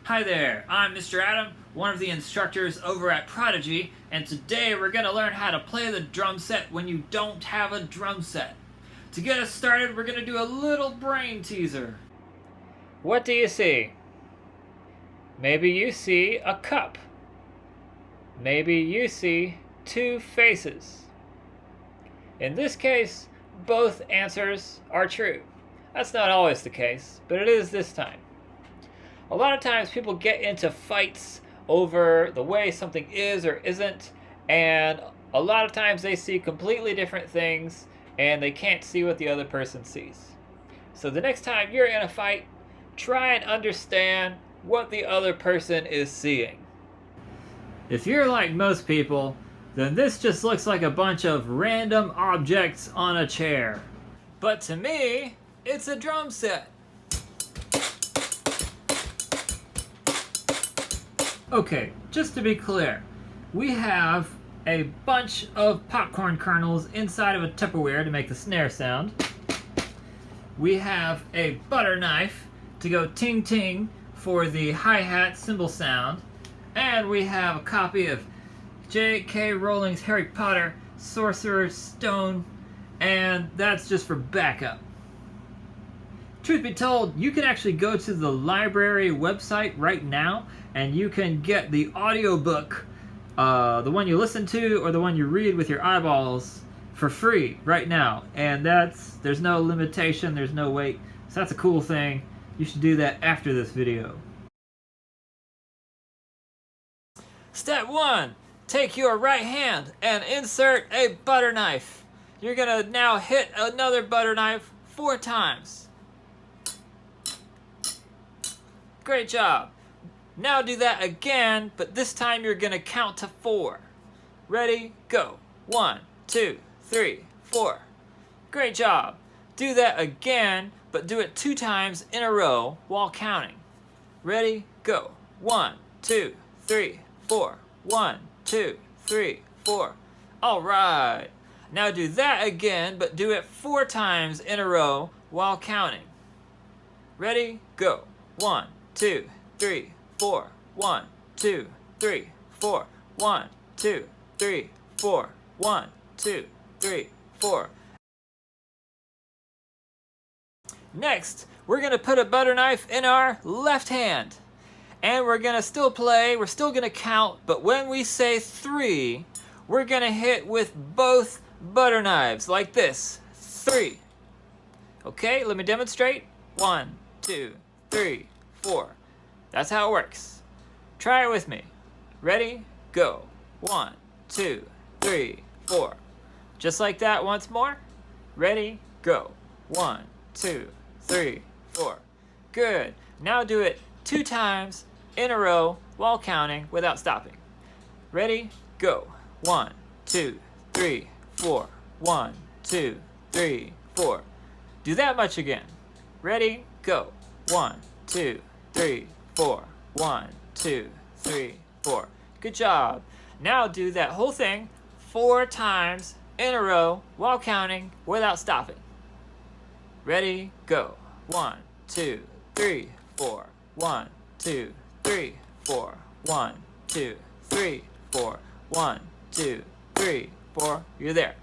Hi there, I'm Mr. Adam, one of the instructors over at Prodigy, and today we're going to learn how to play the drum set when you don't have a drum set. To get us started, we're going to do a little brain teaser. What do you see? Maybe you see a cup. Maybe you see two faces. In this case, both answers are true. That's not always the case, but it is this time. A lot of times people get into fights over the way something is or isn't, and a lot of times they see completely different things and they can't see what the other person sees. So the next time you're in a fight, try and understand what the other person is seeing. If you're like most people, then this just looks like a bunch of random objects on a chair. But to me, it's a drum set. Okay, just to be clear, we have a bunch of popcorn kernels inside of a Tupperware to make the snare sound. We have a butter knife to go ting ting for the hi-hat cymbal sound. And we have a copy of J.K. Rowling's Harry Potter Sorcerer's Stone, and that's just for backup. Truth be told, you can actually go to the library website right now and you can get the audiobook, the one you listen to or the one you read with your eyeballs, for free right now. And there's no limitation, there's no wait. So that's a cool thing. You should do that after this video. Step 1. Take your right hand and insert a butter knife. You're gonna now hit another butter knife 4 times. Great job. Now do that again, but this time you're gonna count to 4. Ready, go. 1, 2, 3, 4. Great job. Do that again, but do it 2 times in a row while counting. Ready, go. 1, 2, 3, 4. 1, 2, 3, 4. All right. Now do that again, but do it 4 times in a row while counting. Ready, go. 1, 2, 3, 4. 1, 2, 3, 4. 1, 2, 3, 4. 1, 2, 3, 4. Next, we're going to put a butter knife in our left hand. And we're going to still play, we're still going to count, but when we say 3, we're going to hit with both butter knives, like this. 3. Okay, let me demonstrate. 1, 2, 3, 4. That's how it works. Try it with me. Ready? Go. 1, 2, 3, 4. Just like that once more. Ready? Go. 1, 2, 3, 4. Good. Now do it 2 times in a row while counting without stopping. Ready? Go. 1, 2, 3, 4. 1, 2, 3, 4. Do that much again. Ready? Go. 1, 2, 3, 4. 1, 2, 3, 4. Good job. Now do that whole thing 4 times in a row while counting without stopping. Ready? Go. 1, 2, 3, 4. 1, 2, 3, 4. 1, 2, 3, 4. 1, 2, 3, 4. You're there.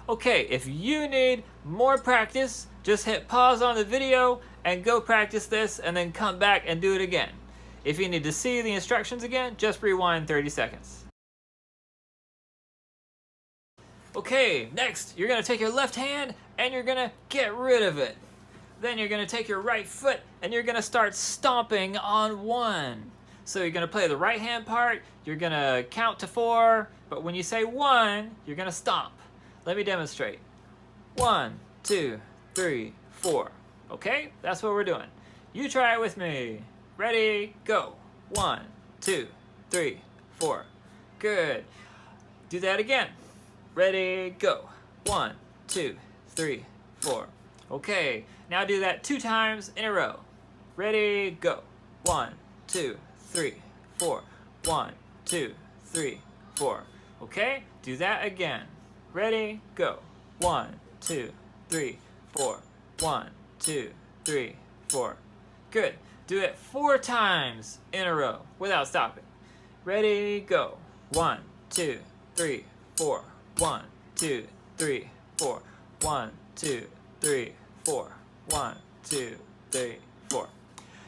Okay, if you need more practice, just hit pause on the video and go practice this and then come back and do it again. If you need to see the instructions again, just rewind 30 seconds. Okay, next, you're going to take your left hand and you're going to get rid of it. Then you're going to take your right foot and you're going to start stomping on 1. So you're going to play the right hand part, you're going to count to 4, but when you say 1, you're going to stomp. Let me demonstrate. 1, 2, 3, 4. Okay, that's what we're doing. You try it with me. Ready, go. 1, 2, 3, 4. Good. Do that again. Ready, go. 1, 2, 3, 4. Okay, now do that 2 times in a row. Ready, go. 1, 2, 3, 4. 1, 2, 3, 4. Okay, do that again. Ready, go. 1, 2, 3, 4. 1, 2, 3, 4. Good. Do it 4 times in a row without stopping. Ready, go. 1, 2, 3, 4. 1, 2, 3, 4. 1, 2, 3, 4. 1, 2, 3, 4.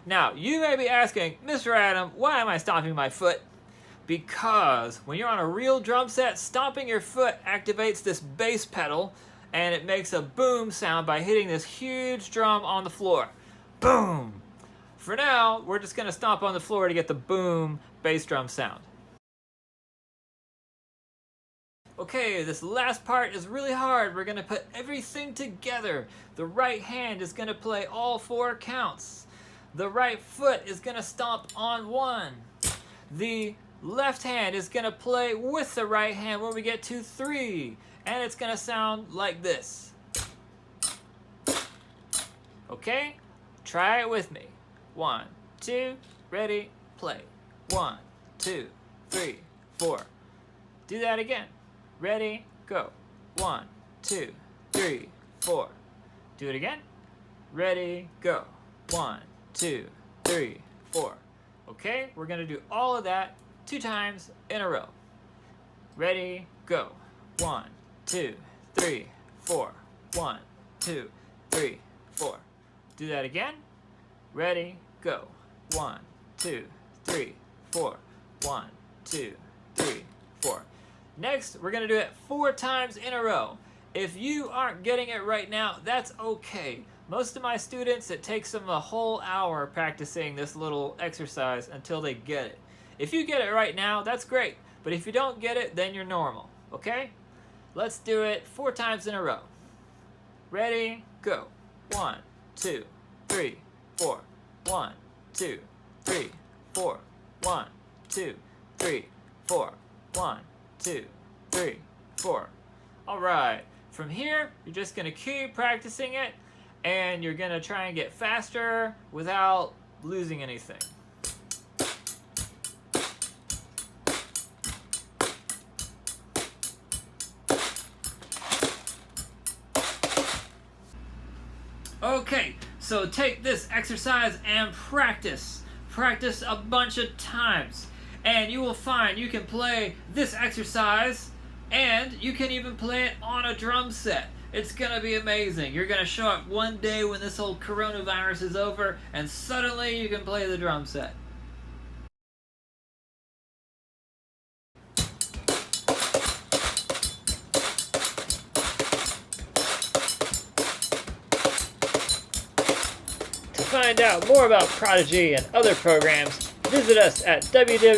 Now, you may be asking, Mr. Adam, why am I stomping my foot? Because when you're on a real drum set, stomping your foot activates this bass pedal, and it makes a boom sound by hitting this huge drum on the floor. Boom! For now, we're just going to stomp on the floor to get the boom bass drum sound. Okay, this last part is really hard. We're going to put everything together. The right hand is going to play all 4 counts. The right foot is going to stomp on 1. The left hand is going to play with the right hand when we get to 3. And it's going to sound like this. Okay? Try it with me. 1, 2, ready, play. 1, 2, 3, 4. Do that again. Ready, go. 1, 2, 3, 4. Do it again. Ready, go. 1, 2, 3, 4. Okay, we're going to do all of that 2 times in a row. Ready, go. 1, 2, 3, 4. 1, 2, 3, 4. Do that again. Ready, go. 1, 2, 3, 4. 1, 2, 3, 4. Next, we're going to do it 4 times in a row. If you aren't getting it right now, that's okay. Most of my students, it takes them a whole hour practicing this little exercise until they get it. If you get it right now, that's great. But if you don't get it, then you're normal. Okay? Let's do it 4 times in a row. Ready, go. 1, 2, 3, 4. 1, 2, 3, 4. 1, 2, 3, 4. 1, 2, 3, 4. All right. From here, you're just going to keep practicing it, and you're going to try and get faster without losing anything. Okay, so take this exercise and practice. Practice a bunch of times. And you will find you can play this exercise, and you can even play it on a drum set. It's going to be amazing. You're going to show up one day when this whole coronavirus is over, and suddenly you can play the drum set. To find out more about Prodigy and other programs, visit us at www.uacdc.org.